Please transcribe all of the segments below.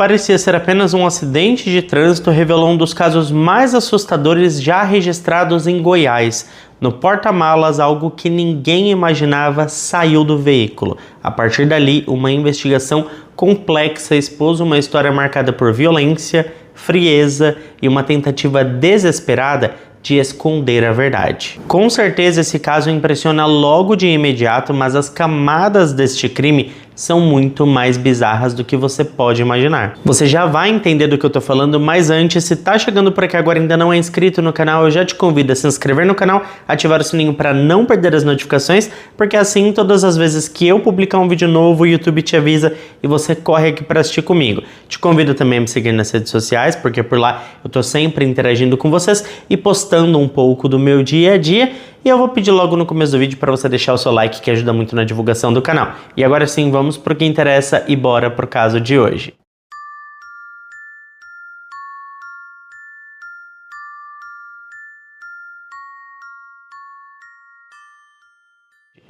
parecia ser apenas um acidente de trânsito revelou um dos casos mais assustadores já registrados em Goiás. No porta-malas, algo que ninguém imaginava saiu do veículo. A partir dali, uma investigação complexa expôs uma história marcada por violência, frieza e uma tentativa desesperada de esconder a verdade. Com certeza esse caso impressiona logo de imediato, mas as camadas deste crime são muito mais bizarras do que você pode imaginar. Você já vai entender do que eu tô falando, mas antes, se tá chegando por aqui agora e ainda não é inscrito no canal, eu já te convido a se inscrever no canal, ativar o sininho para não perder as notificações, porque assim, todas as vezes que eu publicar um vídeo novo, o YouTube te avisa e você corre aqui para assistir comigo. Te convido também a me seguir nas redes sociais, porque por lá eu tô sempre interagindo com vocês e postando um pouco do meu dia a dia. E eu vou pedir logo no começo do vídeo para você deixar o seu like, que ajuda muito na divulgação do canal. E agora sim, vamos pro que interessa e bora pro caso de hoje.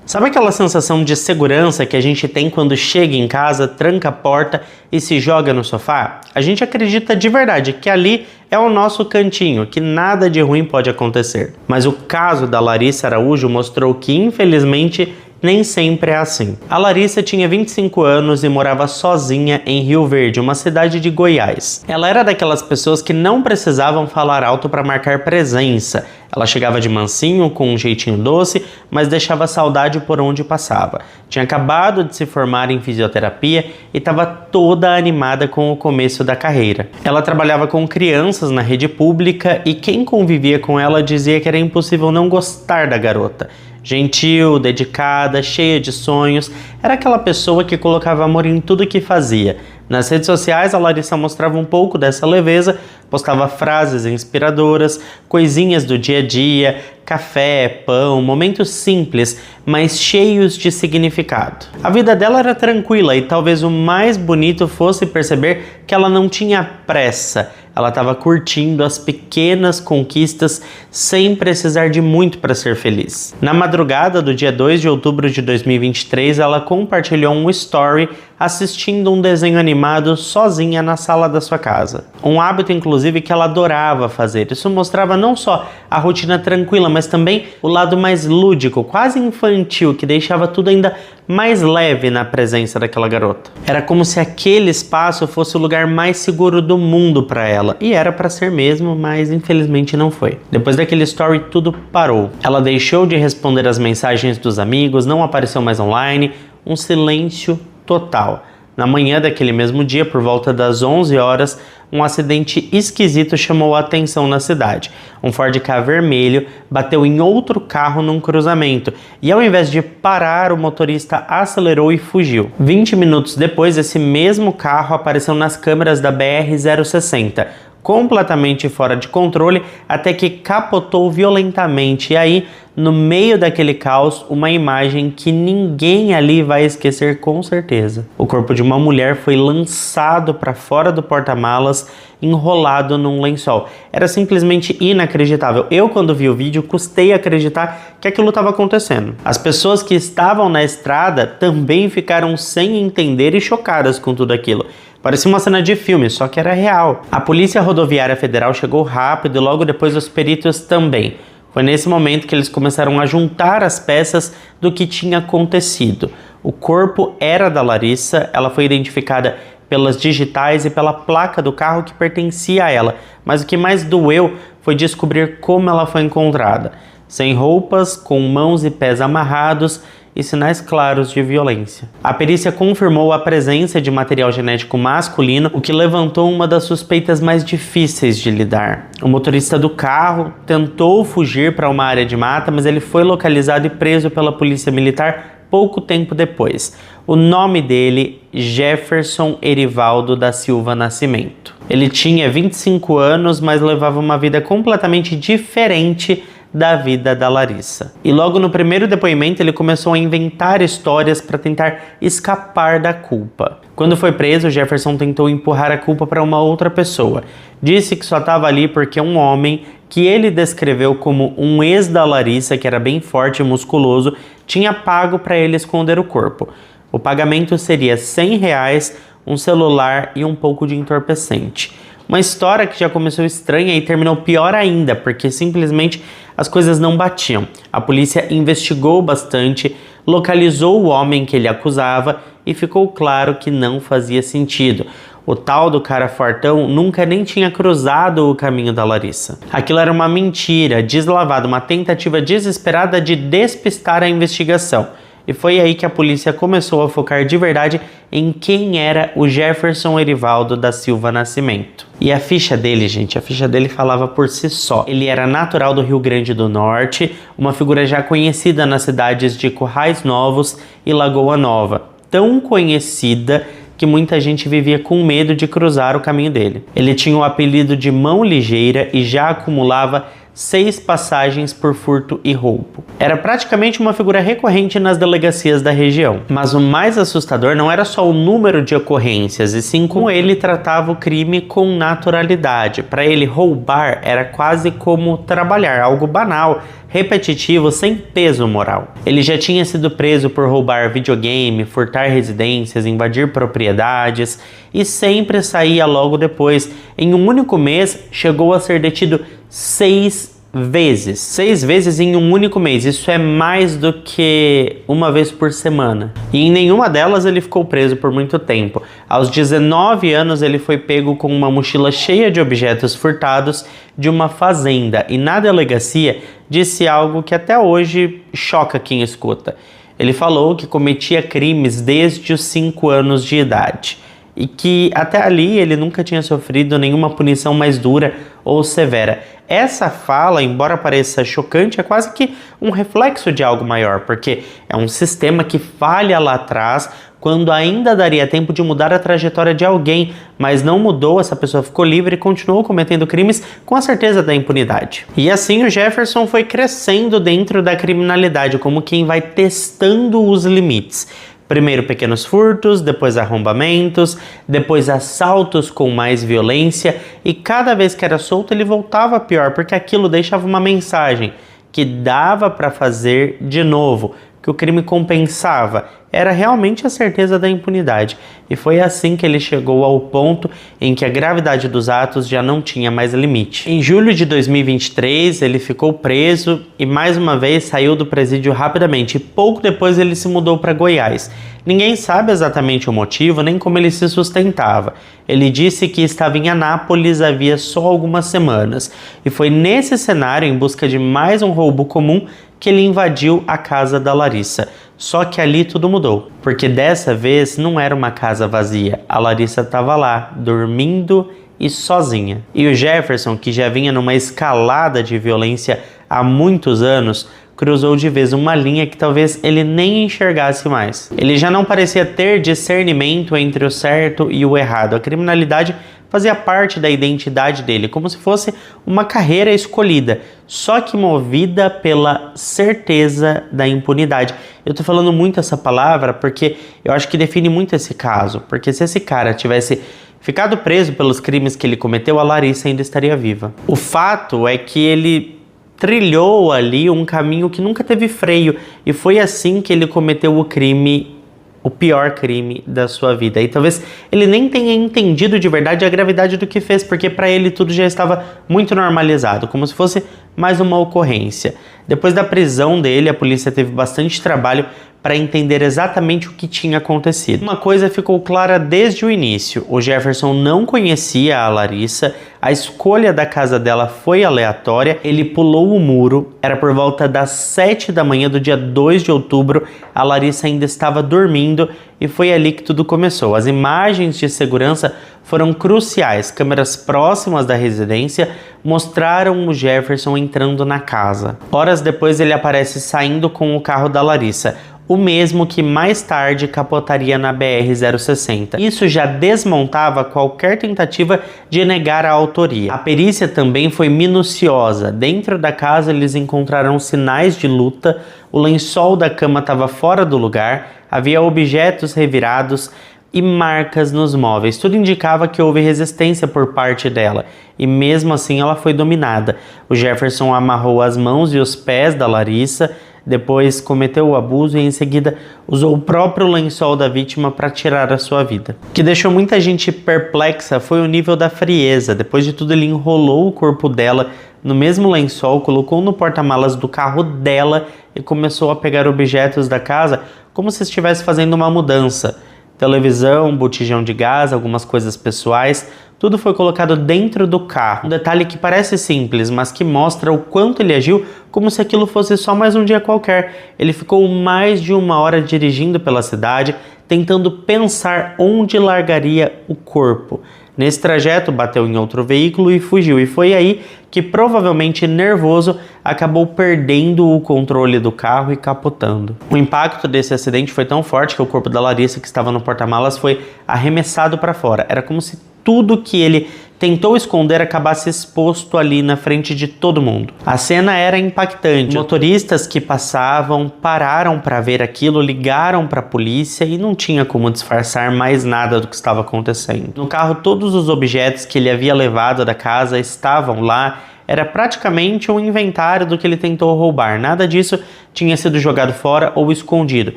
Sabe aquela sensação de segurança que a gente tem quando chega em casa, tranca a porta e se joga no sofá? A gente acredita de verdade que ali é o nosso cantinho, que nada de ruim pode acontecer. Mas o caso da Larissa Araújo mostrou que, infelizmente, nem sempre é assim. A Larissa tinha 25 anos e morava sozinha em Rio Verde, uma cidade de Goiás. Ela era daquelas pessoas que não precisavam falar alto para marcar presença. Ela chegava de mansinho, com um jeitinho doce, mas deixava saudade por onde passava. Tinha acabado de se formar em fisioterapia e estava toda animada com o começo da carreira. Ela trabalhava com crianças na rede pública e quem convivia com ela dizia que era impossível não gostar da garota. Gentil, dedicada, cheia de sonhos, era aquela pessoa que colocava amor em tudo que fazia. Nas redes sociais, a Larissa mostrava um pouco dessa leveza, postava frases inspiradoras, coisinhas do dia a dia, café, pão, momentos simples, mas cheios de significado. A vida dela era tranquila e talvez o mais bonito fosse perceber que ela não tinha pressa. Ela estava curtindo as pequenas conquistas sem precisar de muito para ser feliz. Na madrugada do dia 2 de outubro de 2023, ela compartilhou um story assistindo um desenho animado sozinha na sala da sua casa. Um hábito, inclusive, que ela adorava fazer. Isso mostrava não só a rotina tranquila, mas também o lado mais lúdico, quase infantil, que deixava tudo ainda mais leve na presença daquela garota. Era como se aquele espaço fosse o lugar mais seguro do mundo para ela. E era para ser mesmo, mas infelizmente não foi. Depois daquele story, tudo parou. Ela deixou de responder as mensagens dos amigos, não apareceu mais online, um silêncio total. Na manhã daquele mesmo dia, por volta das 11 horas, um acidente esquisito chamou a atenção na cidade. Um Ford Ka vermelho bateu em outro carro num cruzamento e, ao invés de parar, o motorista acelerou e fugiu. 20 minutos depois, esse mesmo carro apareceu nas câmeras da BR-060, completamente fora de controle, até que capotou violentamente. E aí, no meio daquele caos, uma imagem que ninguém ali vai esquecer com certeza. O corpo de uma mulher foi lançado para fora do porta-malas, enrolado num lençol. Era simplesmente inacreditável. Eu, quando vi o vídeo, custei acreditar que aquilo estava acontecendo. As pessoas que estavam na estrada também ficaram sem entender e chocadas com tudo aquilo. Parecia uma cena de filme, só que era real. A Polícia Rodoviária Federal chegou rápido e logo depois os peritos também. Foi nesse momento que eles começaram a juntar as peças do que tinha acontecido. O corpo era da Larissa, ela foi identificada pelas digitais e pela placa do carro que pertencia a ela. Mas o que mais doeu foi descobrir como ela foi encontrada. Sem roupas, com mãos e pés amarrados e sinais claros de violência. A perícia confirmou a presença de material genético masculino, o que levantou uma das suspeitas mais difíceis de lidar. O motorista do carro tentou fugir para uma área de mata, mas ele foi localizado e preso pela polícia militar pouco tempo depois. O nome dele, Jefferson Erivaldo da Silva Nascimento. Ele tinha 25 anos, mas levava uma vida completamente diferente da vida da Larissa. E logo no primeiro depoimento ele começou a inventar histórias para tentar escapar da culpa. Quando foi preso, Jefferson tentou empurrar a culpa para uma outra pessoa. Disse que só estava ali porque um homem, que ele descreveu como um ex da Larissa, que era bem forte e musculoso, tinha pago para ele esconder o corpo. O pagamento seria R$100, um celular e um pouco de entorpecente. Uma história que já começou estranha e terminou pior ainda, porque simplesmente as coisas não batiam. A polícia investigou bastante, localizou o homem que ele acusava e ficou claro que não fazia sentido. O tal do cara fortão nunca nem tinha cruzado o caminho da Larissa. Aquilo era uma mentira, deslavada, uma tentativa desesperada de despistar a investigação. E foi aí que a polícia começou a focar de verdade em quem era o Jefferson Erivaldo da Silva Nascimento. E a ficha dele, gente, a ficha dele falava por si só. Ele era natural do Rio Grande do Norte, uma figura já conhecida nas cidades de Currais Novos e Lagoa Nova. Tão conhecida que muita gente vivia com medo de cruzar o caminho dele. Ele tinha o apelido de Mão Ligeira e já acumulava 6 passagens por furto e roubo. Era praticamente uma figura recorrente nas delegacias da região. Mas o mais assustador não era só o número de ocorrências, e sim como ele tratava o crime com naturalidade. Para ele, roubar era quase como trabalhar, algo banal, repetitivo, sem peso moral. Ele já tinha sido preso por roubar videogame, furtar residências, invadir propriedades e sempre saía logo depois. Em um único mês, chegou a ser detido 6 vezes. 6 vezes em um único mês. Isso é mais do que uma vez por semana. E em nenhuma delas ele ficou preso por muito tempo. Aos 19 anos ele foi pego com uma mochila cheia de objetos furtados de uma fazenda. E na delegacia disse algo que até hoje choca quem escuta. Ele falou que cometia crimes desde os 5 anos de idade. E que até ali ele nunca tinha sofrido nenhuma punição mais dura ou severa. Essa fala, embora pareça chocante, é quase que um reflexo de algo maior, porque é um sistema que falha lá atrás, quando ainda daria tempo de mudar a trajetória de alguém, mas não mudou, essa pessoa ficou livre e continuou cometendo crimes com a certeza da impunidade. E assim o Jefferson foi crescendo dentro da criminalidade, como quem vai testando os limites. Primeiro pequenos furtos, depois arrombamentos, depois assaltos com mais violência, e cada vez que era solto ele voltava pior, porque aquilo deixava uma mensagem que dava para fazer de novo, que o crime compensava. Era realmente a certeza da impunidade. E foi assim que ele chegou ao ponto em que a gravidade dos atos já não tinha mais limite. Em julho de 2023, ele ficou preso e mais uma vez saiu do presídio rapidamente. E pouco depois ele se mudou para Goiás. Ninguém sabe exatamente o motivo nem como ele se sustentava. Ele disse que estava em Anápolis havia só algumas semanas. E foi nesse cenário, em busca de mais um roubo comum, que ele invadiu a casa da Larissa. Só que ali tudo mudou, porque dessa vez não era uma casa vazia. A Larissa estava lá, dormindo e sozinha. E o Jefferson, que já vinha numa escalada de violência há muitos anos, cruzou de vez uma linha que talvez ele nem enxergasse mais. Ele já não parecia ter discernimento entre o certo e o errado. A criminalidade fazia parte da identidade dele, como se fosse uma carreira escolhida, só que movida pela certeza da impunidade. Eu tô falando muito essa palavra porque eu acho que define muito esse caso, porque se esse cara tivesse ficado preso pelos crimes que ele cometeu, a Larissa ainda estaria viva. O fato é que ele trilhou ali um caminho que nunca teve freio, e foi assim que ele cometeu o crime, o pior crime da sua vida. E talvez ele nem tenha entendido de verdade a gravidade do que fez, porque para ele tudo já estava muito normalizado, como se fosse mais uma ocorrência. Depois da prisão dele, a polícia teve bastante trabalho para entender exatamente o que tinha acontecido. Uma coisa ficou clara desde o início: o Jefferson não conhecia a Larissa, a escolha da casa dela foi aleatória, ele pulou o muro, era por volta das 7 da manhã do dia 2 de outubro, a Larissa ainda estava dormindo e foi ali que tudo começou. As imagens de segurança foram cruciais. Câmeras próximas da residência mostraram o Jefferson entrando na casa. Horas depois ele aparece saindo com o carro da Larissa, o mesmo que mais tarde capotaria na BR-060. Isso já desmontava qualquer tentativa de negar a autoria. A perícia também foi minuciosa. Dentro da casa eles encontraram sinais de luta, o lençol da cama estava fora do lugar, havia objetos revirados e marcas nos móveis. Tudo indicava que houve resistência por parte dela, e mesmo assim ela foi dominada. O Jefferson amarrou as mãos e os pés da Larissa, Depois cometeu o abuso e em seguida usou o próprio lençol da vítima para tirar a sua vida. O que deixou muita gente perplexa foi o nível da frieza. Depois de tudo, ele enrolou o corpo dela no mesmo lençol, colocou no porta-malas do carro dela e começou a pegar objetos da casa como se estivesse fazendo uma mudança. Televisão, botijão de gás, algumas coisas pessoais, tudo foi colocado dentro do carro. Um detalhe que parece simples, mas que mostra o quanto ele agiu como se aquilo fosse só mais um dia qualquer. Ele ficou mais de 1 hora dirigindo pela cidade, tentando pensar onde largaria o corpo. Nesse trajeto, bateu em outro veículo e fugiu. E foi aí que, provavelmente nervoso, acabou perdendo o controle do carro e capotando. O impacto desse acidente foi tão forte que o corpo da Larissa, que estava no porta-malas, foi arremessado para fora. Era como se tudo que ele tentou esconder acabasse exposto ali na frente de todo mundo. A cena era impactante. Motoristas que passavam pararam para ver aquilo, ligaram para a polícia e não tinha como disfarçar mais nada do que estava acontecendo. No carro, todos os objetos que ele havia levado da casa estavam lá. Era praticamente um inventário do que ele tentou roubar. Nada disso tinha sido jogado fora ou escondido.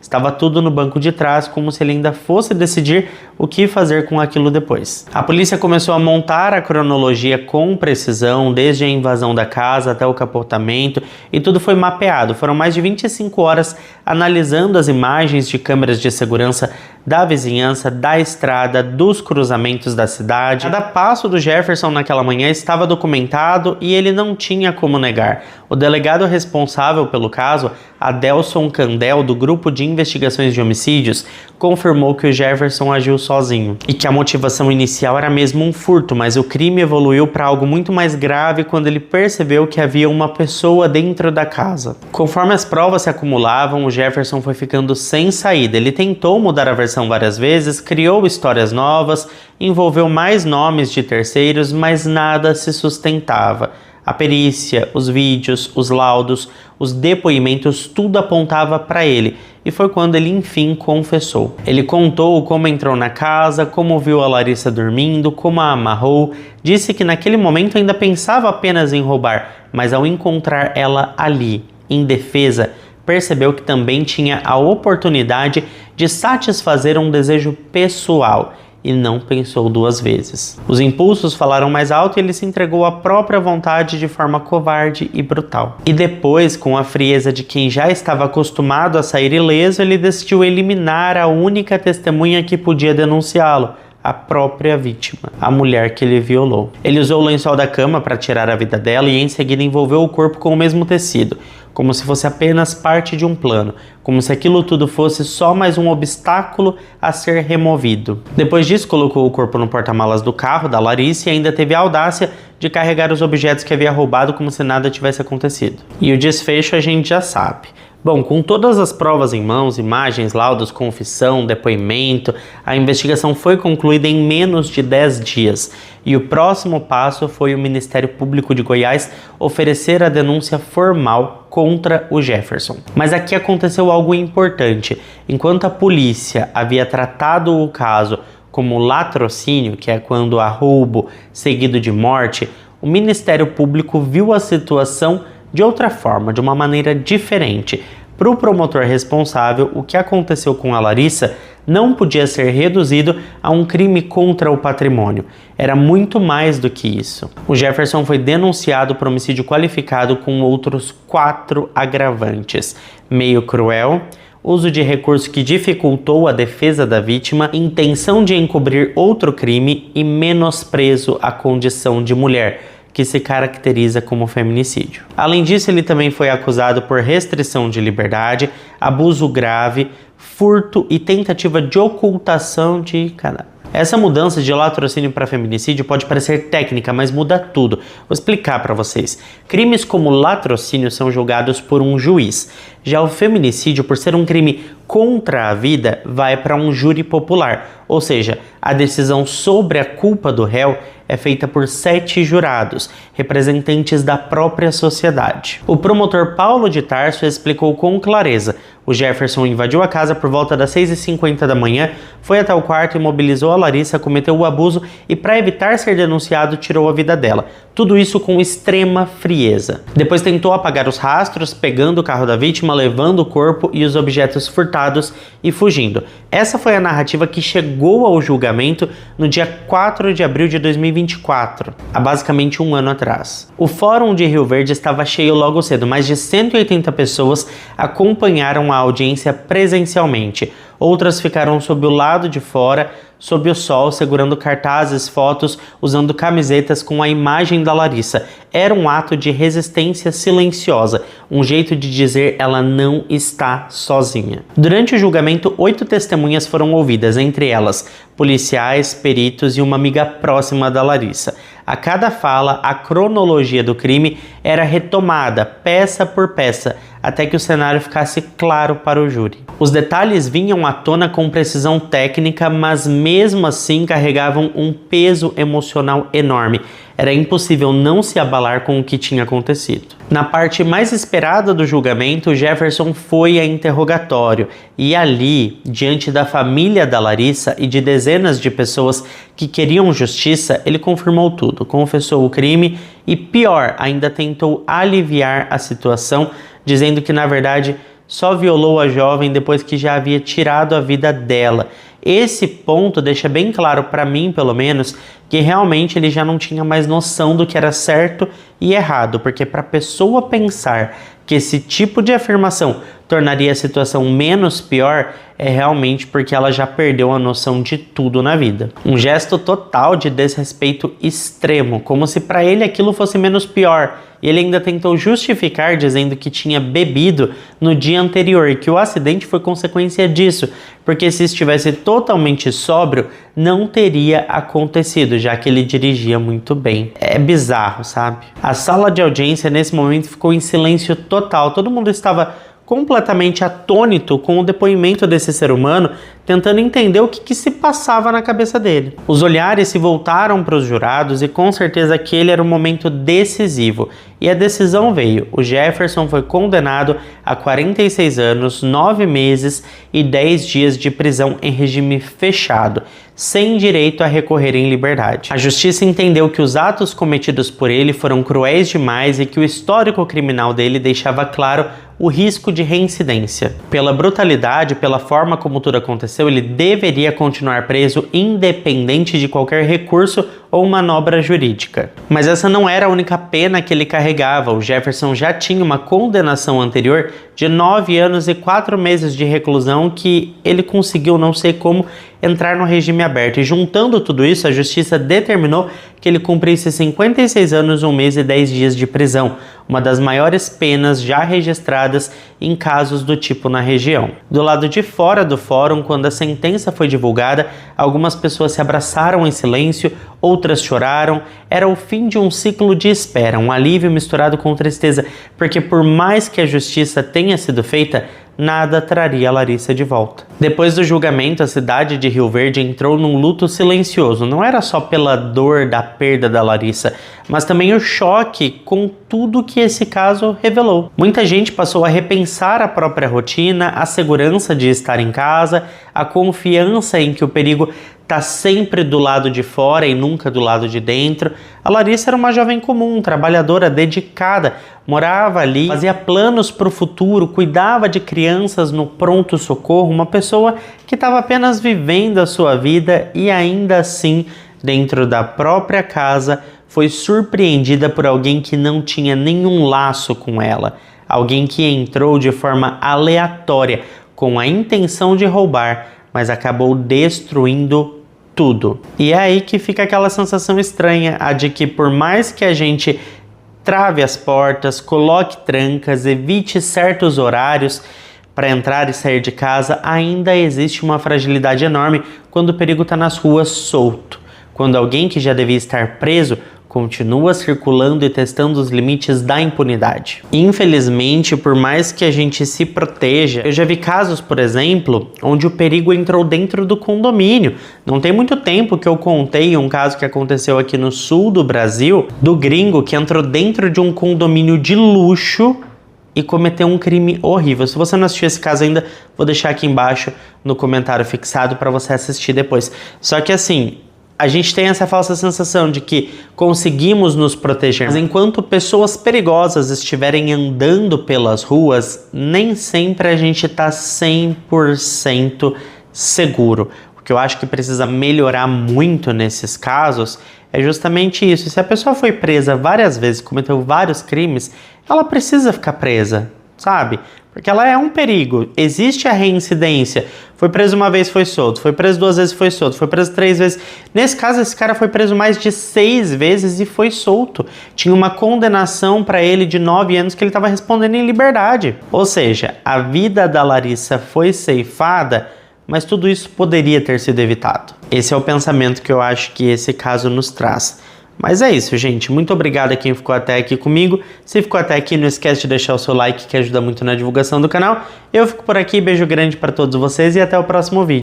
Estava tudo no banco de trás, como se ele ainda fosse decidir o que fazer com aquilo depois. A polícia começou a montar a cronologia com precisão, desde a invasão da casa até o capotamento, e tudo foi mapeado. Foram mais de 25 horas analisando as imagens de câmeras de segurança da vizinhança, da estrada, dos cruzamentos da cidade. Cada passo do Jefferson naquela manhã estava documentado e ele não tinha como negar. O delegado responsável pelo caso, Adelson Candel, do Grupo de Investigações de Homicídios, confirmou que o Jefferson agiu sozinho e que a motivação inicial era mesmo um furto, mas o crime evoluiu para algo muito mais grave quando ele percebeu que havia uma pessoa dentro da casa. Conforme as provas se acumulavam, o Jefferson foi ficando sem saída. Ele tentou mudar a versão várias vezes, criou histórias novas, envolveu mais nomes de terceiros, mas nada se sustentava. A perícia, os vídeos, os laudos, os depoimentos, tudo apontava para ele. E foi quando ele enfim confessou. Ele contou como entrou na casa, como viu a Larissa dormindo, como a amarrou. Disse que naquele momento ainda pensava apenas em roubar, mas ao encontrar ela ali, indefesa, percebeu que também tinha a oportunidade de satisfazer um desejo pessoal. E não pensou 2 vezes. Os impulsos falaram mais alto e ele se entregou à própria vontade de forma covarde e brutal. E depois, com a frieza de quem já estava acostumado a sair ileso, ele decidiu eliminar a única testemunha que podia denunciá-lo, a própria vítima, a mulher que ele violou. Ele usou o lençol da cama para tirar a vida dela e em seguida envolveu o corpo com o mesmo tecido, como se fosse apenas parte de um plano, como se aquilo tudo fosse só mais um obstáculo a ser removido. Depois disso, colocou o corpo no porta-malas do carro da Larissa e ainda teve a audácia de carregar os objetos que havia roubado como se nada tivesse acontecido. E o desfecho a gente já sabe. Bom, com todas as provas em mãos, imagens, laudos, confissão, depoimento, a investigação foi concluída em menos de 10 dias. E o próximo passo foi o Ministério Público de Goiás oferecer a denúncia formal contra o Jefferson. Mas aqui aconteceu algo importante. Enquanto a polícia havia tratado o caso como latrocínio, que é quando há roubo seguido de morte, o Ministério Público viu a situação de outra forma, de uma maneira diferente. Para o promotor responsável, o que aconteceu com a Larissa não podia ser reduzido a um crime contra o patrimônio. Era muito mais do que isso. O Jefferson foi denunciado por homicídio qualificado com outros 4 agravantes: meio cruel, uso de recurso que dificultou a defesa da vítima, intenção de encobrir outro crime e menosprezo à condição de mulher, que se caracteriza como feminicídio. Além disso, ele também foi acusado por restrição de liberdade, abuso grave, furto e tentativa de ocultação de cadáver. Essa mudança de latrocínio para feminicídio pode parecer técnica, mas muda tudo. Vou explicar para vocês. Crimes como latrocínio são julgados por um juiz. Já o feminicídio, por ser um crime contra a vida, vai para um júri popular. Ou seja, a decisão sobre a culpa do réu é feita por 7 jurados, representantes da própria sociedade. O promotor Paulo de Tarso explicou com clareza: o Jefferson invadiu a casa por volta das 6h50 da manhã, foi até o quarto, imobilizou a Larissa, cometeu o abuso e, para evitar ser denunciado, tirou a vida dela. Tudo isso com extrema frieza. Depois tentou apagar os rastros, pegando o carro da vítima, vítima levando o corpo e os objetos furtados e fugindo. Essa foi a narrativa que chegou ao julgamento no dia 4 de abril de 2024, há basicamente um ano atrás. O Fórum de Rio Verde estava cheio logo cedo, mais de 180 pessoas acompanharam a audiência presencialmente. Outras ficaram sob o lado de fora, sob o sol, segurando cartazes, fotos, usando camisetas com a imagem da Larissa. Era um ato de resistência silenciosa, um jeito de dizer ela não está sozinha. Durante o julgamento, 8 testemunhas foram ouvidas, entre elas policiais, peritos e uma amiga próxima da Larissa. A cada fala, a cronologia do crime era retomada, peça por peça, até que o cenário ficasse claro para o júri. Os detalhes vinham à tona com precisão técnica, mas mesmo assim carregavam um peso emocional enorme. Era impossível não se abalar com o que tinha acontecido. Na parte mais esperada do julgamento, Jefferson foi a interrogatório e ali, diante da família da Larissa e de dezenas de pessoas que queriam justiça, ele confirmou tudo, confessou o crime e, pior, ainda tentou aliviar a situação, dizendo que, na verdade, só violou a jovem depois que já havia tirado a vida dela. Esse ponto deixa bem claro para mim, pelo menos, que realmente ele já não tinha mais noção do que era certo e errado, porque para a pessoa pensar que esse tipo de afirmação tornaria a situação menos pior, é realmente porque ela já perdeu a noção de tudo na vida. Um gesto total de desrespeito extremo, como se para ele aquilo fosse menos pior. E ele ainda tentou justificar dizendo que tinha bebido no dia anterior e que o acidente foi consequência disso, porque se estivesse totalmente sóbrio, não teria acontecido, já que ele dirigia muito bem. É bizarro, sabe? A sala de audiência nesse momento ficou em silêncio total, todo mundo estava completamente atônito com o depoimento desse ser humano, tentando entender o que se passava na cabeça dele. Os olhares se voltaram para os jurados e com certeza aquele era um momento decisivo. E a decisão veio. O Jefferson foi condenado a 46 anos, 9 meses e 10 dias de prisão em regime fechado, sem direito a recorrer em liberdade. A justiça entendeu que os atos cometidos por ele foram cruéis demais e que o histórico criminal dele deixava claro o risco de reincidência. Pela brutalidade, pela forma como tudo aconteceu, ele deveria continuar preso independente de qualquer recurso ou manobra jurídica. Mas essa não era a única pena que ele carregava. O Jefferson já tinha uma condenação anterior de 9 anos e 4 meses de reclusão que ele conseguiu, não sei como, entrar no regime aberto. E juntando tudo isso, a justiça determinou que ele cumprisse 56 anos, 1 mês e 10 dias de prisão, uma das maiores penas já registradas em casos do tipo na região. Do lado de fora do fórum, quando a sentença foi divulgada, algumas pessoas se abraçaram em silêncio, outras choraram. Era o fim de um ciclo de espera, um alívio misturado com tristeza, porque por mais que a justiça tenha sido feita, nada traria a Larissa de volta. Depois do julgamento, a cidade de Rio Verde entrou num luto silencioso. Não era só pela dor da perda da Larissa, mas também o choque com tudo que esse caso revelou. Muita gente passou a repensar a própria rotina, a segurança de estar em casa, a confiança em que o perigo está sempre do lado de fora e nunca do lado de dentro. A Larissa era uma jovem comum, trabalhadora, dedicada, morava ali, fazia planos para o futuro, cuidava de crianças no pronto-socorro, uma pessoa que estava apenas vivendo a sua vida e ainda assim, dentro da própria casa, foi surpreendida por alguém que não tinha nenhum laço com ela, alguém que entrou de forma aleatória, com a intenção de roubar, mas acabou destruindo tudo. E é aí que fica aquela sensação estranha, a de que por mais que a gente trave as portas, coloque trancas, evite certos horários para entrar e sair de casa, ainda existe uma fragilidade enorme quando o perigo está nas ruas solto. Quando alguém que já devia estar preso continua circulando e testando os limites da impunidade. Infelizmente, por mais que a gente se proteja, eu já vi casos, por exemplo, onde o perigo entrou dentro do condomínio. Não tem muito tempo que eu contei um caso que aconteceu aqui no sul do Brasil, do gringo que entrou dentro de um condomínio de luxo e cometeu um crime horrível. Se você não assistiu esse caso ainda, vou deixar aqui embaixo no comentário fixado para você assistir depois. Só que assim, A gente tem essa falsa sensação de que conseguimos nos proteger, mas enquanto pessoas perigosas estiverem andando pelas ruas, nem sempre a gente está 100% seguro. O que eu acho que precisa melhorar muito nesses casos é justamente isso. Se a pessoa foi presa várias vezes, cometeu vários crimes, ela precisa ficar presa, sabe? Porque ela é um perigo. Existe a reincidência. Foi preso uma vez, foi solto. Foi preso 2 vezes, foi solto. Foi preso 3 vezes. Nesse caso, esse cara foi preso mais de 6 vezes e foi solto. Tinha uma condenação para ele de 9 anos que ele estava respondendo em liberdade. Ou seja, a vida da Larissa foi ceifada, mas tudo isso poderia ter sido evitado. Esse é o pensamento que eu acho que esse caso nos traz. Mas é isso, gente. Muito obrigado a quem ficou até aqui comigo. Se ficou até aqui, não esquece de deixar o seu like, que ajuda muito na divulgação do canal. Eu fico por aqui, beijo grande para todos vocês e até o próximo vídeo.